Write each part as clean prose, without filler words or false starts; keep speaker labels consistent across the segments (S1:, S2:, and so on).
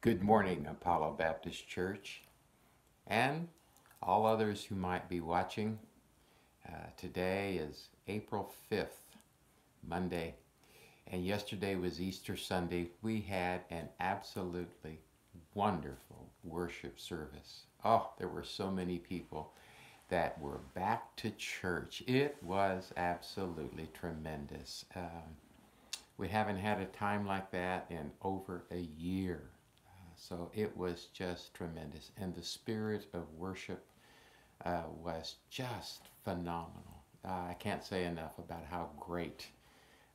S1: Good morning, Apollo Baptist Church, and all others who might be watching. Today is April 5th, Monday, and yesterday was Easter Sunday. We had an absolutely wonderful worship service. Oh, there were so many people that were back to church. It was absolutely tremendous. We haven't had a time like that in over a year. So it was just tremendous. And the spirit of worship was just phenomenal. I can't say enough about how great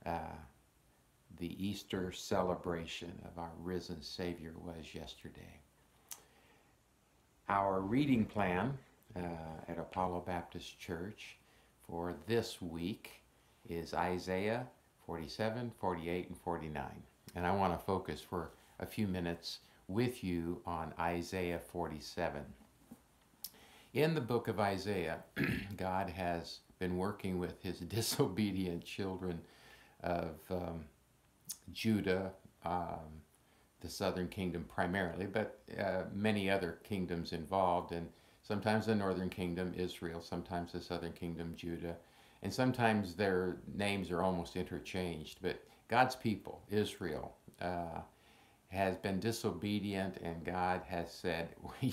S1: the Easter celebration of our risen Savior was yesterday. Our reading plan at Apollo Baptist Church for this week is Isaiah 47, 48, and 49. And I want to focus for a few minutes with you on Isaiah 47. In the book of Isaiah, God has been working with his disobedient children of Judah, the southern kingdom primarily, but many other kingdoms involved, and sometimes the northern kingdom, Israel, sometimes the southern kingdom, Judah, and sometimes their names are almost interchanged, but God's people, Israel, has been disobedient, and God has said, I'm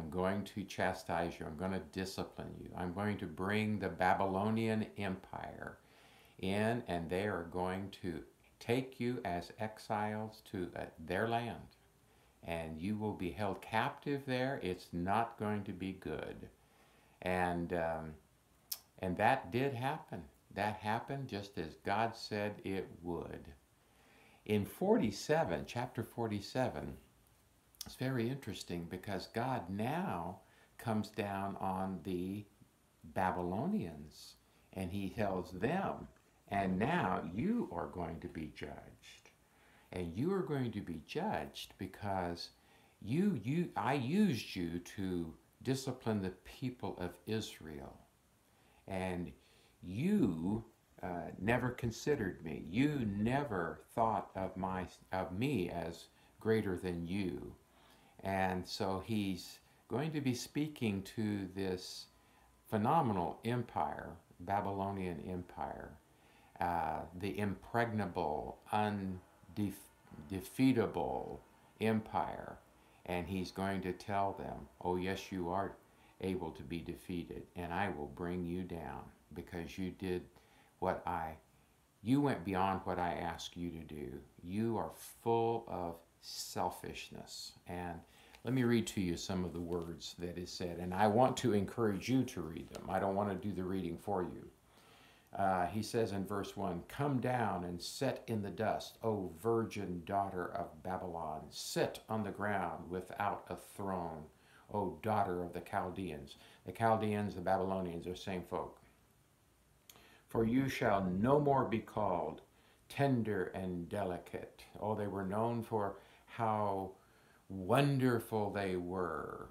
S1: going to chastise you, I'm going to discipline you, I'm going to bring the Babylonian Empire in, and they are going to take you as exiles to their land, and you will be held captive there. It's not going to be good. And that did happen. That happened just as God said it would. In 47, chapter 47, it's very interesting because God now comes down on the Babylonians and he tells them, and now you are going to be judged. And you are going to be judged because I used you to discipline the people of Israel. And you never considered me. You never thought of me as greater than you. And so he's going to be speaking to this phenomenal empire, Babylonian Empire, the impregnable, undefeatable empire. And he's going to tell them, oh yes, you are able to be defeated, and I will bring you down because you did you went beyond what I asked you to do. You are full of selfishness. And let me read to you some of the words that is said, and I want to encourage you to read them. I don't want to do the reading for you. He says in verse 1, "Come down and sit in the dust, O virgin daughter of Babylon. Sit on the ground without a throne, O daughter of the Chaldeans." The Chaldeans, the Babylonians are same folk. "For you shall no more be called tender and delicate." Oh, they were known for how wonderful they were.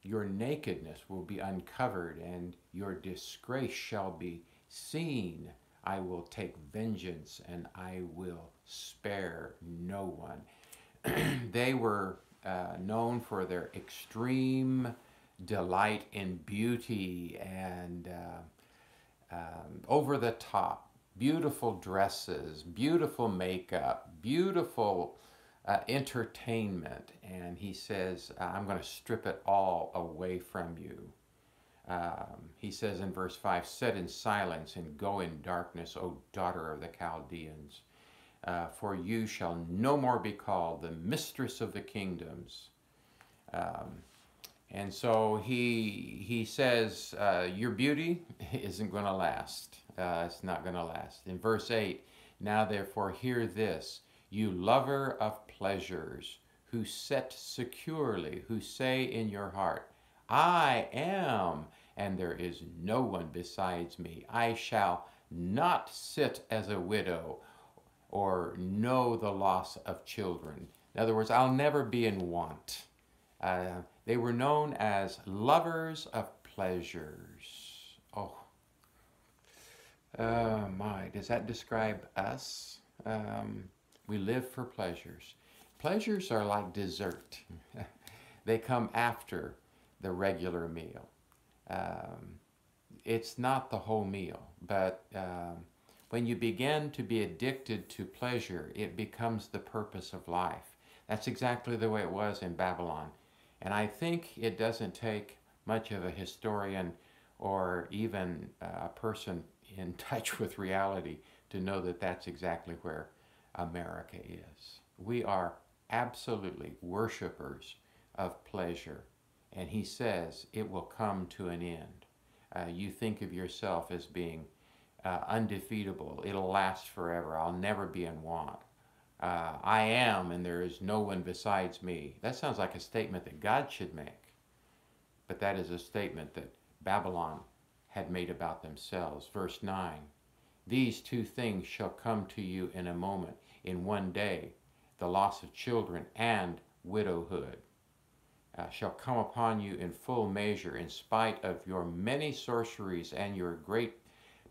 S1: Your nakedness will be uncovered, and your disgrace shall be seen. I will take vengeance, and I will spare no one. They were known for their extreme delight in beauty and over the top, beautiful dresses, beautiful makeup, beautiful entertainment. And he says, I'm going to strip it all away from you. He says in verse 5, "Sit in silence and go in darkness, O daughter of the Chaldeans. For you shall no more be called the mistress of the kingdoms." And so he says, your beauty isn't going to last. It's not going to last. In verse 8, "Now therefore hear this, you lover of pleasures, who sit securely, who say in your heart, I am, and there is no one besides me. I shall not sit as a widow or know the loss of children." In other words, I'll never be in want. They were known as lovers of pleasures. Oh my, does that describe us? We live for pleasures. Pleasures are like dessert. They come after the regular meal. Um, it's not the whole meal, but when you begin to be addicted to pleasure, it becomes the purpose of life. That's exactly the way it was in Babylon. And I think it doesn't take much of a historian or even a person in touch with reality to know that that's exactly where America is. We are absolutely worshipers of pleasure. And he says it will come to an end. You think of yourself as being undefeatable. It'll last forever. I'll never be in want. I am, and there is no one besides me. That sounds like a statement that God should make. But that is a statement that Babylon had made about themselves. Verse 9, these two things shall come to you in a moment, in one day, the loss of children and widowhood. Shall come upon you in full measure, in spite of your many sorceries and your great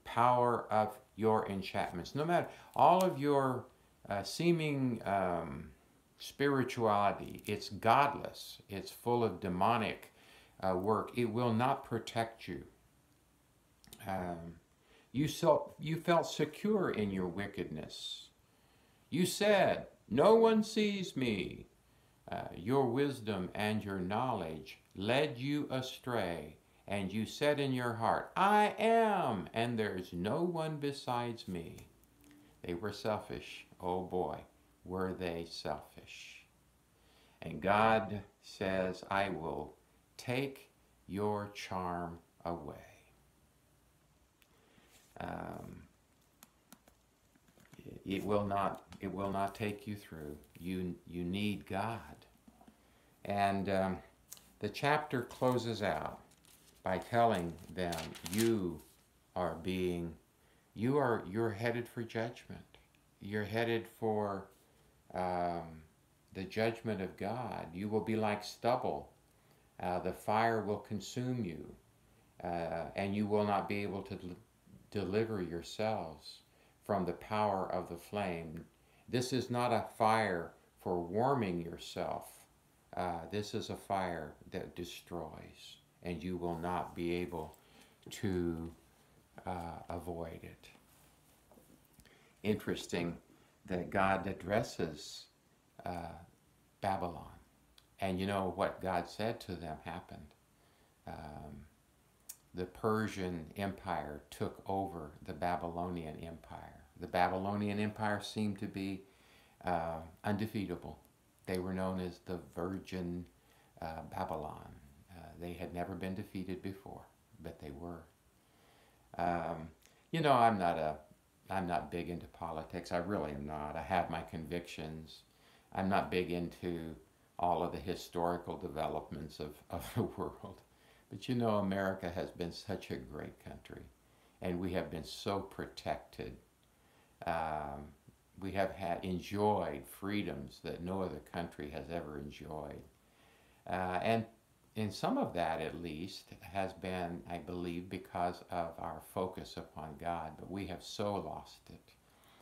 S1: power of your enchantments. No matter all of your seeming spirituality, it's godless, it's full of demonic work. It will not protect you. You felt secure in your wickedness. You said, no one sees me. Your wisdom and your knowledge led you astray, and you said in your heart, I am, and there's no one besides me. They were selfish. Oh boy, were they selfish. And God says, I will take your charm away. It will not take you through. You need God. And the chapter closes out by telling them you're headed for judgment. You're headed for the judgment of God. You will be like stubble. The fire will consume you, and you will not be able to deliver yourselves from the power of the flame. This is not a fire for warming yourself. This is a fire that destroys, and you will not be able to avoid it. Interesting that God addresses Babylon. And you know what God said to them happened. The Persian Empire took over the Babylonian Empire. The Babylonian Empire seemed to be undefeatable. They were known as the Virgin Babylon. They had never been defeated before, but they were. You know, I'm not big into politics. I really am not. I have my convictions. I'm not big into all of the historical developments of the world. But you know, America has been such a great country, and we have been so protected. We have enjoyed freedoms that no other country has ever enjoyed. And some of that, at least, has been, I believe, because of our focus upon God. But we have so lost it.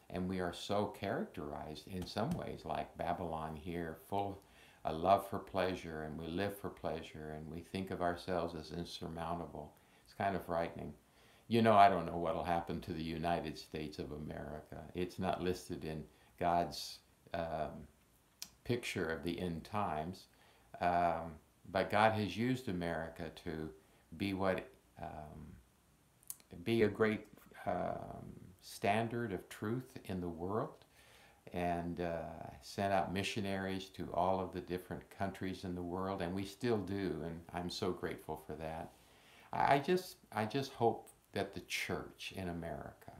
S1: And we are so characterized in some ways like Babylon here, full of a love for pleasure, and we live for pleasure, and we think of ourselves as insurmountable. It's kind of frightening. You know, I don't know what will happen to the United States of America. It's not listed in God's picture of the end times. But God has used America to be be a great standard of truth in the world, and sent out missionaries to all of the different countries in the world, and we still do, and I'm so grateful for that. I just hope that the church in America,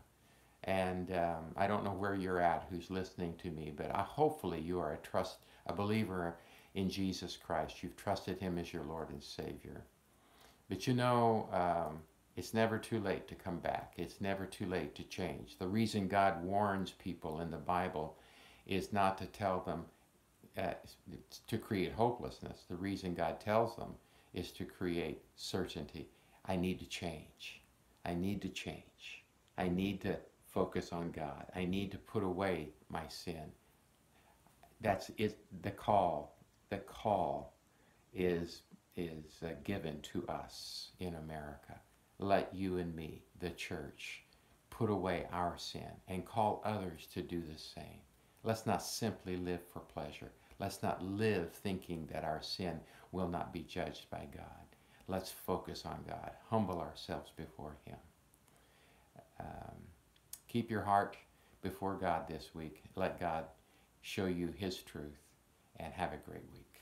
S1: and I don't know where you're at, who's listening to me, but hopefully you are a believer in Jesus Christ. You've trusted Him as your Lord and Savior. But you know, it's never too late to come back. It's never too late to change. The reason God warns people in the Bible is not to tell them to create hopelessness. The reason God tells them is to create certainty. I need to change. I need to change. I need to focus on God. I need to put away my sin. That's it. The call is given to us in America. Let you and me, the church, put away our sin and call others to do the same. Let's not simply live for pleasure. Let's not live thinking that our sin will not be judged by God. Let's focus on God. Humble ourselves before Him. Keep your heart before God this week. Let God show you His truth, and have a great week.